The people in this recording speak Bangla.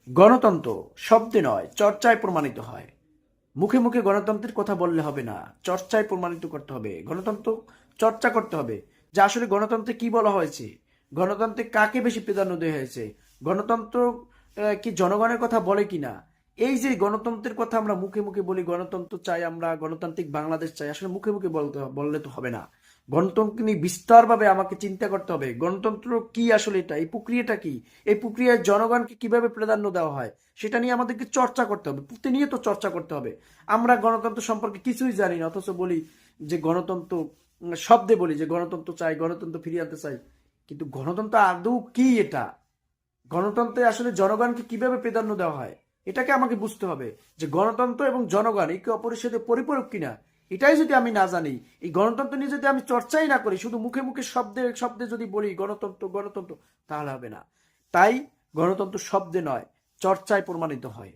গণতন্ত্র শব্দে নয়, চর্চায় প্রমাণিত হয়। মুখে মুখে গণতন্ত্রের কথা বললে হবে না, চর্চায় প্রমাণিত করতে হবে। গণতন্ত্র চর্চা করতে হবে যে আসলে গণতন্ত্রে কি বলা হয়েছে, গণতন্ত্রে কাকে বেশি প্রাধান্য দেওয়া হয়েছে, গণতন্ত্র কি জনগণের কথা বলে কিনা। এই যে গণতন্ত্রের কথা আমরা মুখে মুখে বলি, গণতন্ত্র চাই, আমরা গণতান্ত্রিক বাংলাদেশ চাই, আসলে মুখে মুখে বললে তো হবে না। গণতন্ত্র নিয়ে বিস্তারভাবে আমাকে চিন্তা করতে হবে। গণতন্ত্র কি আসলে, এটা এই প্রক্রিয়াটা কি, এই প্রক্রিয়ায় জনগণকে কিভাবে প্রাধান্য দেওয়া হয় সেটা নিয়ে আমাদেরকে চর্চা করতে হবে, প্রতিনিয়ত চর্চা করতে হবে। আমরা গণতন্ত্র সম্পর্কে কিছুই জানি না, অথচ বলি যে গণতন্ত্র, শব্দে বলি যে গণতন্ত্র চাই, গণতন্ত্র ফিরিয়ে আনতে চাই। কিন্তু গণতন্ত্র আদৌ কি, এটা গণতন্ত্রে আসলে জনগণকে কিভাবে প্রাধান্য দেওয়া হয় এটাকে আমাকে বুঝতে হবে। যে গণতন্ত্র এবং জনগণ একে অপরের সাথে পরিপূরক কিনা, এটাই যদি আমি না জানি, এই গণতন্ত্র নিয়ে যদি আমি চর্চাই না করি, শুধু মুখে মুখে শব্দে শব্দে যদি বলি গণতন্ত্র গণতন্ত্র, তাহলে হবে না। তাই গণতন্ত্র শব্দে নয়, চর্চায় প্রমাণিত হয়।